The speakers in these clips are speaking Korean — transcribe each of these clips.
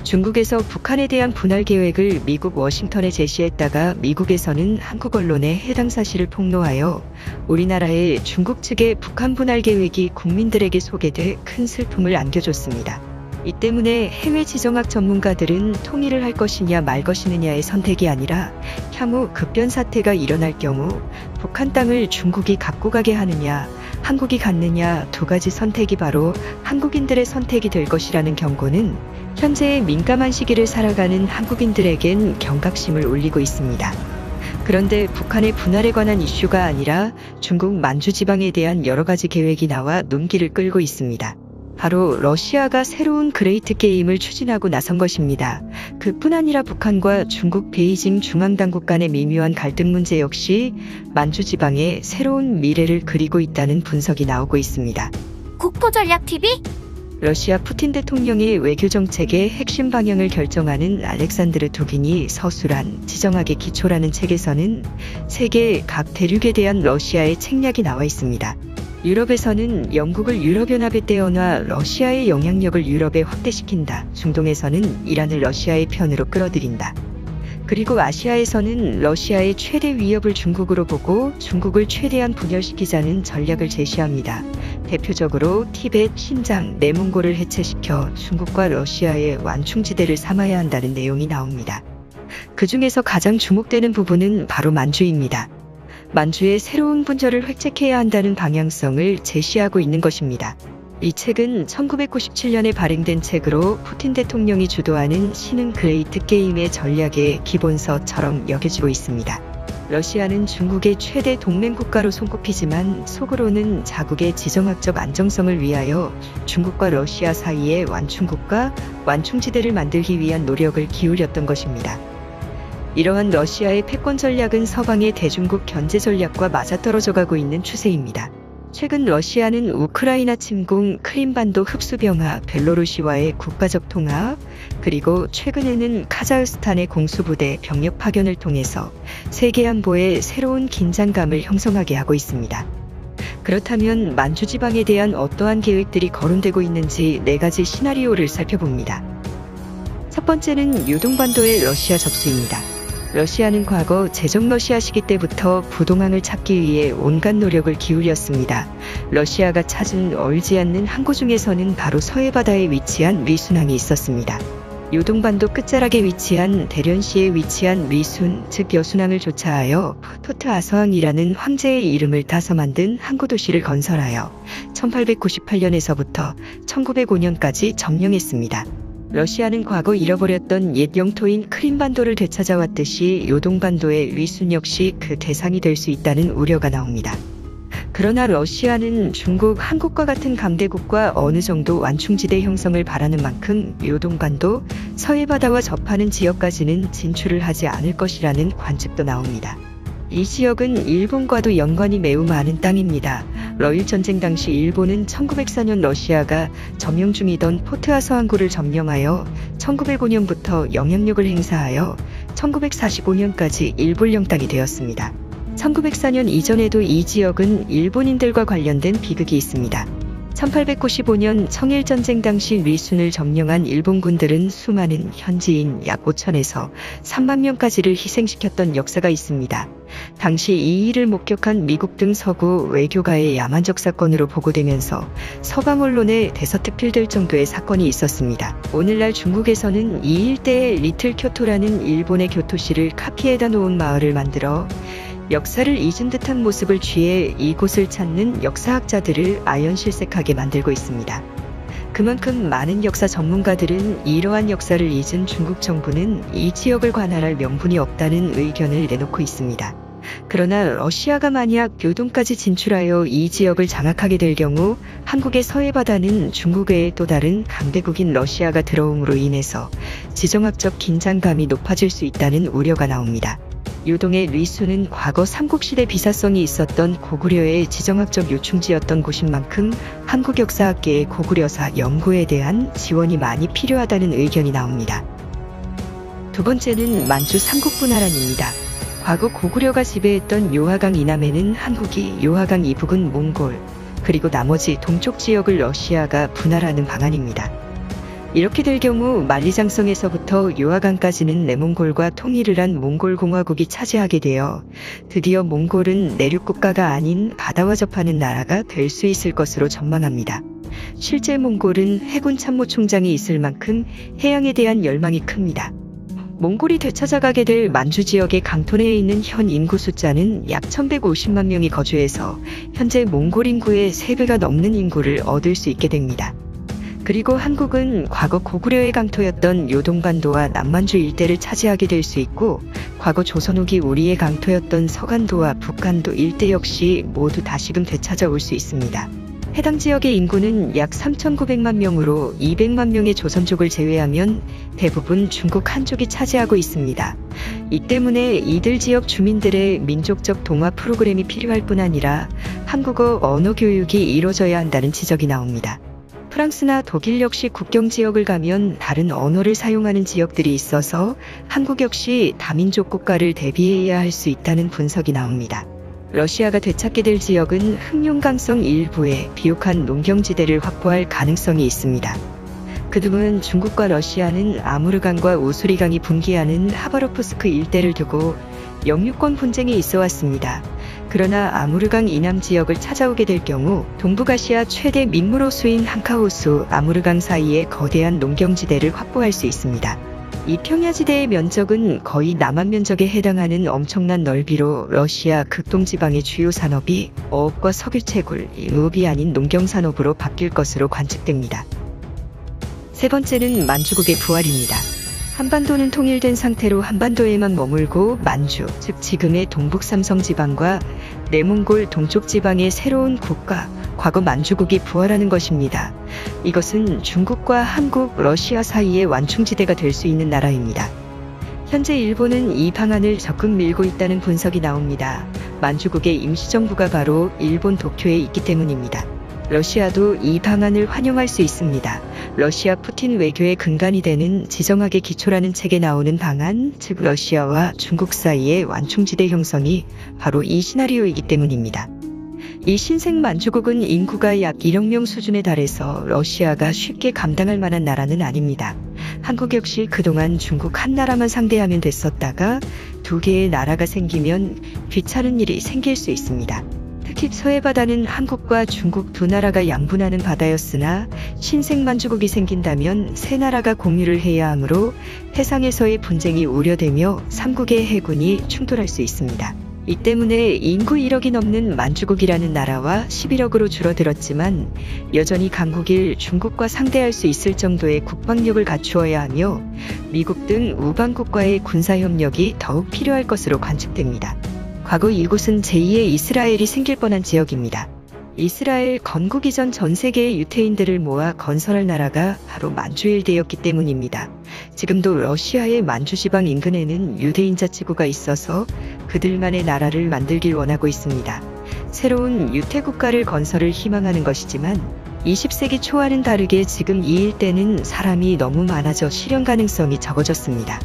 중국에서 북한에 대한 분할 계획을 미국 워싱턴에 제시했다가 미국에서는 한국 언론에 해당 사실을 폭로하여 우리나라의 중국 측의 북한 분할 계획이 국민들에게 소개돼 큰 슬픔을 안겨줬습니다. 이 때문에 해외 지정학 전문가들은 통일을 할 것이냐 말 것이느냐의 선택이 아니라 향후 급변 사태가 일어날 경우 북한 땅을 중국이 갖고 가게 하느냐 한국이 갖느냐 두 가지 선택이 바로 한국인들의 선택이 될 것이라는 경고는 현재의 민감한 시기를 살아가는 한국인들에겐 경각심을 울리고 있습니다. 그런데 북한의 분할에 관한 이슈가 아니라 중국 만주 지방에 대한 여러 가지 계획이 나와 눈길을 끌고 있습니다. 바로 러시아가 새로운 그레이트 게임을 추진하고 나선 것입니다. 그뿐 아니라 북한과 중국 베이징 중앙당국 간의 미묘한 갈등 문제 역시 만주 지방에 새로운 미래를 그리고 있다는 분석이 나오고 있습니다. 국토전략TV? 러시아 푸틴 대통령의 외교정책의 핵심 방향을 결정하는 알렉산드르 두긴이 서술한 지정학의 기초라는 책에서는 세계 각 대륙에 대한 러시아의 책략이 나와 있습니다. 유럽에서는 영국을 유럽연합에 떼어놔 러시아의 영향력을 유럽에 확대시킨다. 중동에서는 이란을 러시아의 편으로 끌어들인다. 그리고 아시아에서는 러시아의 최대 위협을 중국으로 보고 중국을 최대한 분열시키자는 전략을 제시합니다. 대표적으로 티벳, 신장, 내몽골을 해체시켜 중국과 러시아의 완충지대를 삼아야 한다는 내용이 나옵니다. 그 중에서 가장 주목되는 부분은 바로 만주입니다. 만주의 새로운 분절을 획책해야 한다는 방향성을 제시하고 있는 것입니다. 이 책은 1997년에 발행된 책으로 푸틴 대통령이 주도하는 신흥 그레이트 게임의 전략의 기본서처럼 여겨지고 있습니다. 러시아는 중국의 최대 동맹국가로 손꼽히지만 속으로는 자국의 지정학적 안정성을 위하여 중국과 러시아 사이의 완충국가, 완충지대를 만들기 위한 노력을 기울였던 것입니다. 이러한 러시아의 패권 전략은 서방의 대중국 견제 전략과 맞아떨어져 가고 있는 추세입니다. 최근 러시아는 우크라이나 침공, 크림반도 흡수 병합, 벨로루시와의 국가적 통합, 그리고 최근에는 카자흐스탄의 공수부대 병력 파견을 통해서 세계 안보에 새로운 긴장감을 형성하게 하고 있습니다. 그렇다면 만주 지방에 대한 어떠한 계획들이 거론되고 있는지 4가지 시나리오를 살펴봅니다. 첫 번째는 요동반도의 러시아 접수입니다. 러시아는 과거 제정 러시아 시기 때부터 부동항을 찾기 위해 온갖 노력을 기울였습니다. 러시아가 찾은 얼지 않는 항구 중에서는 바로 서해바다에 위치한 리순항이 있었습니다. 요동반도 끝자락에 위치한 대련시에 위치한 리순, 즉 여순항을 조차하여 포트아서항이라는 황제의 이름을 따서 만든 항구 도시를 건설하여 1898년에서부터 1905년까지 점령했습니다. 러시아는 과거 잃어버렸던 옛 영토인 크림반도를 되찾아왔듯이 요동반도의 리순 역시 그 대상이 될 수 있다는 우려가 나옵니다. 그러나 러시아는 중국, 한국과 같은 강대국과 어느 정도 완충지대 형성을 바라는 만큼 요동반도, 서해바다와 접하는 지역까지는 진출을 하지 않을 것이라는 관측도 나옵니다. 이 지역은 일본과도 연관이 매우 많은 땅입니다. 러일전쟁 당시 일본은 1904년 러시아가 점령 중이던 포트아서 항구를 점령하여 1905년부터 영향력을 행사하여 1945년까지 일본령 땅이 되었습니다. 1904년 이전에도 이 지역은 일본인들과 관련된 비극이 있습니다. 1895년 청일전쟁 당시 리순을 점령한 일본군들은 수많은 현지인 약 5천에서 3만 명까지를 희생시켰던 역사가 있습니다. 당시 이 일을 목격한 미국 등 서구 외교가의 야만적 사건으로 보고되면서 서방 언론에 대서특필될 정도의 사건이 있었습니다. 오늘날 중국에서는 이 일대에 리틀 쿄토라는 일본의 교토시를 카피해다 놓은 마을을 만들어 역사를 잊은 듯한 모습을 취해 이곳을 찾는 역사학자들을 아연실색하게 만들고 있습니다. 그만큼 많은 역사 전문가들은 이러한 역사를 잊은 중국 정부는 이 지역을 관할할 명분이 없다는 의견을 내놓고 있습니다. 그러나 러시아가 만약 요동까지 진출하여 이 지역을 장악하게 될 경우 한국의 서해바다는 중국 외의 또 다른 강대국인 러시아가 들어옴으로 인해서 지정학적 긴장감이 높아질 수 있다는 우려가 나옵니다. 요동의 리순은 과거 삼국시대 비사성이 있었던 고구려의 지정학적 요충지였던 곳인 만큼 한국 역사학계의 고구려사 연구에 대한 지원이 많이 필요하다는 의견이 나옵니다. 두 번째는 만주 삼국분할안입니다. 과거 고구려가 지배했던 요하강 이남에는 한국이, 요하강 이북은 몽골, 그리고 나머지 동쪽 지역을 러시아가 분할하는 방안입니다. 이렇게 될 경우 만리장성에서부터 요하강까지는 내몽골과 통일을 한 몽골공화국이 차지하게 되어 드디어 몽골은 내륙 국가가 아닌 바다와 접하는 나라가 될 수 있을 것으로 전망합니다. 실제 몽골은 해군 참모총장이 있을 만큼 해양에 대한 열망이 큽니다. 몽골이 되찾아가게 될 만주 지역의 강토내에 있는 현 인구 숫자는 약 1150만 명이 거주해서 현재 몽골 인구의 3배가 넘는 인구를 얻을 수 있게 됩니다. 그리고 한국은 과거 고구려의 강토였던 요동반도와 남만주 일대를 차지하게 될 수 있고, 과거 조선 후기 우리의 강토였던 서간도와 북간도 일대 역시 모두 다시금 되찾아올 수 있습니다. 해당 지역의 인구는 약 3,900만 명으로 200만 명의 조선족을 제외하면 대부분 중국 한족이 차지하고 있습니다. 이 때문에 이들 지역 주민들의 민족적 동화 프로그램이 필요할 뿐 아니라 한국어 언어 교육이 이루어져야 한다는 지적이 나옵니다. 프랑스나 독일 역시 국경 지역을 가면 다른 언어를 사용하는 지역들이 있어서 한국 역시 다민족 국가를 대비해야 할 수 있다는 분석이 나옵니다. 러시아가 되찾게 될 지역은 흑룡강성 일부에 비옥한 농경지대를 확보할 가능성이 있습니다. 그동안 중국과 러시아는 아무르강과 우수리강이 분기하는 하바롭스크 일대를 두고 영유권 분쟁이 있어 왔습니다. 그러나 아무르강 이남 지역을 찾아오게 될 경우 동북아시아 최대 민물호수인 한카호수 아무르강 사이에 거대한 농경지대를 확보할 수 있습니다. 이 평야지대의 면적은 거의 남한 면적에 해당하는 엄청난 넓이로 러시아 극동지방의 주요 산업이 어업과 석유 채굴, 무업이 아닌 농경산업으로 바뀔 것으로 관측됩니다. 세 번째는 만주국의 부활입니다. 한반도는 통일된 상태로 한반도에만 머물고 만주, 즉 지금의 동북 삼성 지방과 내몽골 동쪽 지방의 새로운 국가, 과거 만주국이 부활하는 것입니다. 이것은 중국과 한국, 러시아 사이의 완충지대가 될 수 있는 나라입니다. 현재 일본은 이 방안을 적극 밀고 있다는 분석이 나옵니다. 만주국의 임시정부가 바로 일본 도쿄에 있기 때문입니다. 러시아도 이 방안을 환영할 수 있습니다. 러시아 푸틴 외교의 근간이 되는 지정학의 기초라는 책에 나오는 방안, 즉 러시아와 중국 사이의 완충지대 형성이 바로 이 시나리오이기 때문입니다. 이 신생 만주국은 인구가 약 1억 명 수준에 달해서 러시아가 쉽게 감당할 만한 나라는 아닙니다. 한국 역시 그동안 중국 한 나라만 상대하면 됐었다가 두 개의 나라가 생기면 귀찮은 일이 생길 수 있습니다. 특히 서해바다는 한국과 중국 두 나라가 양분하는 바다였으나 신생 만주국이 생긴다면 세 나라가 공유를 해야 하므로 해상에서의 분쟁이 우려되며 삼국의 해군이 충돌할 수 있습니다. 이 때문에 인구 1억이 넘는 만주국이라는 나라와 11억으로 줄어들었지만 여전히 강국일 중국과 상대할 수 있을 정도의 국방력을 갖추어야 하며 미국 등 우방국과의 군사협력이 더욱 필요할 것으로 관측됩니다. 과거 이곳은 제2의 이스라엘이 생길 뻔한 지역입니다. 이스라엘 건국 이전 전 세계의 유태인들을 모아 건설할 나라가 바로 만주일대였기 때문입니다. 지금도 러시아의 만주 지방 인근에는 유대인 자치구가 있어서 그들만의 나라를 만들길 원하고 있습니다. 새로운 유태국가를 건설을 희망하는 것이지만 20세기 초와는 다르게 지금 이 일대는 사람이 너무 많아져 실현 가능성이 적어졌습니다.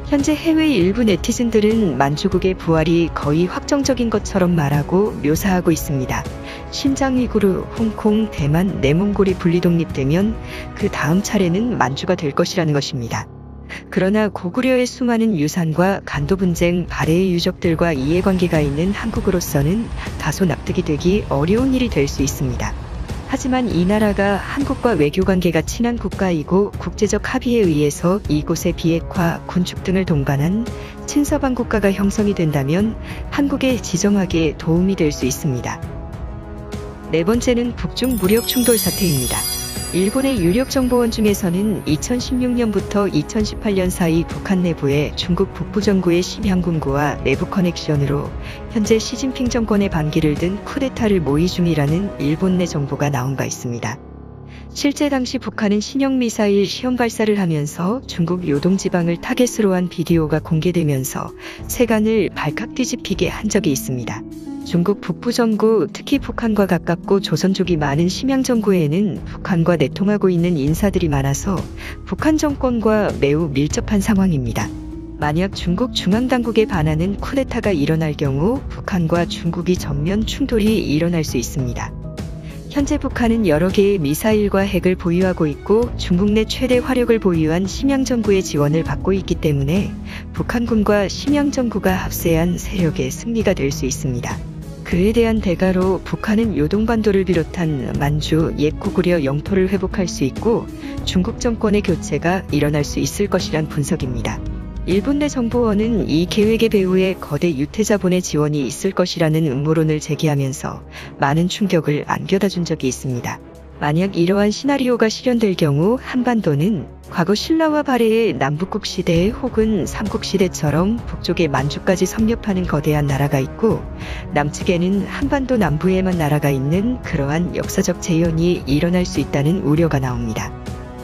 현재 해외 일부 네티즌들은 만주국의 부활이 거의 확정적인 것처럼 말하고 묘사하고 있습니다. 신장 위구르, 홍콩, 대만, 내몽골이 분리독립되면 그 다음 차례는 만주가 될 것이라는 것입니다. 그러나 고구려의 수많은 유산과 간도 분쟁, 발해의 유적들과 이해관계가 있는 한국으로서는 다소 납득이 되기 어려운 일이 될 수 있습니다. 하지만 이 나라가 한국과 외교관계가 친한 국가이고 국제적 합의에 의해서 이곳의 비핵화, 군축 등을 동반한 친서방 국가가 형성이 된다면 한국의 지정학에 도움이 될 수 있습니다. 네 번째는 북중 무력 충돌 사태입니다. 일본의 유력 정보원 중에서는 2016년부터 2018년 사이 북한 내부의 중국 북부정부의 심양군구와 내부 커넥션으로 현재 시진핑 정권의 반기를 든 쿠데타를 모의 중이라는 일본 내 정보가 나온 바 있습니다. 실제 당시 북한은 신형 미사일 시험 발사를 하면서 중국 요동지방을 타겟으로 한 비디오가 공개되면서 세간을 발칵 뒤집히게 한 적이 있습니다. 중국 북부정부, 특히 북한과 가깝고 조선족이 많은 심양정부에는 북한과 내통하고 있는 인사들이 많아서 북한 정권과 매우 밀접한 상황입니다. 만약 중국 중앙당국에 반하는 쿠데타가 일어날 경우 북한과 중국이 전면 충돌이 일어날 수 있습니다. 현재 북한은 여러 개의 미사일과 핵을 보유하고 있고 중국 내 최대 화력을 보유한 심양정부의 지원을 받고 있기 때문에 북한군과 심양정부가 합세한 세력의 승리가 될 수 있습니다. 그에 대한 대가로 북한은 요동반도를 비롯한 만주, 옛 고구려 영토를 회복할 수 있고 중국 정권의 교체가 일어날 수 있을 것이란 분석입니다. 일본 내 정보원은 이 계획의 배후에 거대 유태자본의 지원이 있을 것이라는 음모론을 제기하면서 많은 충격을 안겨다 준 적이 있습니다. 만약 이러한 시나리오가 실현될 경우 한반도는 과거 신라와 발해의 남북국 시대 혹은 삼국 시대처럼 북쪽에 만주까지 섭렵하는 거대한 나라가 있고 남측에는 한반도 남부에만 나라가 있는 그러한 역사적 재현이 일어날 수 있다는 우려가 나옵니다.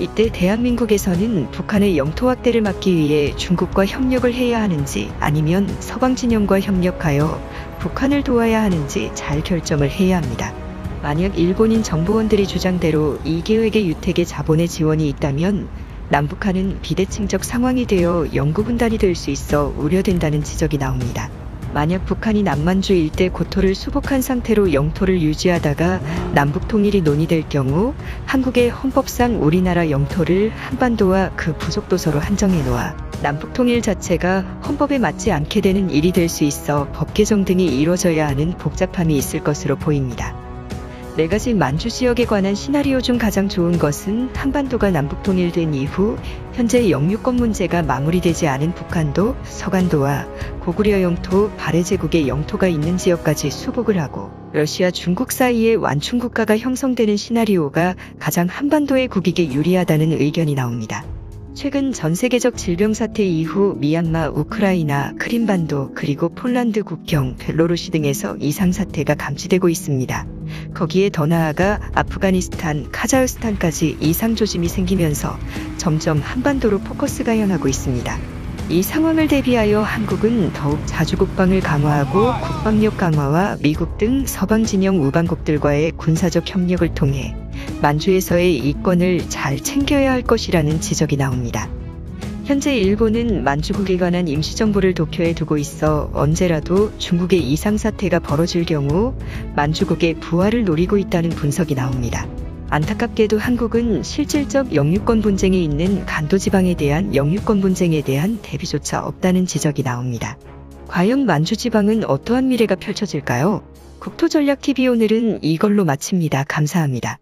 이때 대한민국에서는 북한의 영토 확대를 막기 위해 중국과 협력을 해야 하는지 아니면 서방 진영과 협력하여 북한을 도와야 하는지 잘 결정을 해야 합니다. 만약 일본인 정보원들이 주장대로 이 계획의 유택의 자본의 지원이 있다면 남북한은 비대칭적 상황이 되어 영구분단이 될 수 있어 우려된다는 지적이 나옵니다. 만약 북한이 남만주 일대 고토를 수복한 상태로 영토를 유지하다가 남북 통일이 논의될 경우 한국의 헌법상 우리나라 영토를 한반도와 그 부속도서로 한정해 놓아 남북 통일 자체가 헌법에 맞지 않게 되는 일이 될 수 있어 법 개정 등이 이루어져야 하는 복잡함이 있을 것으로 보입니다. 4가지 만주 지역에 관한 시나리오 중 가장 좋은 것은 한반도가 남북 통일된 이후 현재 영유권 문제가 마무리되지 않은 북한도, 서간도와 고구려 영토, 발해 제국의 영토가 있는 지역까지 수복을 하고 러시아, 중국 사이에 완충 국가가 형성되는 시나리오가 가장 한반도의 국익에 유리하다는 의견이 나옵니다. 최근 전 세계적 질병 사태 이후 미얀마, 우크라이나, 크림반도 그리고 폴란드 국경, 벨로루시 등에서 이상 사태가 감지되고 있습니다. 거기에 더 나아가 아프가니스탄, 카자흐스탄까지 이상 조짐이 생기면서 점점 한반도로 포커스가 향하고 있습니다. 이 상황을 대비하여 한국은 더욱 자주국방을 강화하고 국방력 강화와 미국 등 서방 진영 우방국들과의 군사적 협력을 통해 만주에서의 이권을 잘 챙겨야 할 것이라는 지적이 나옵니다. 현재 일본은 만주국에 관한 임시정부를 도쿄에 두고 있어 언제라도 중국의 이상사태가 벌어질 경우 만주국의 부활을 노리고 있다는 분석이 나옵니다. 안타깝게도 한국은 실질적 영유권 분쟁에 있는 간도지방에 대한 영유권 분쟁에 대한 대비조차 없다는 지적이 나옵니다. 과연 만주지방은 어떠한 미래가 펼쳐질까요? 국토전략TV 오늘은 이걸로 마칩니다. 감사합니다.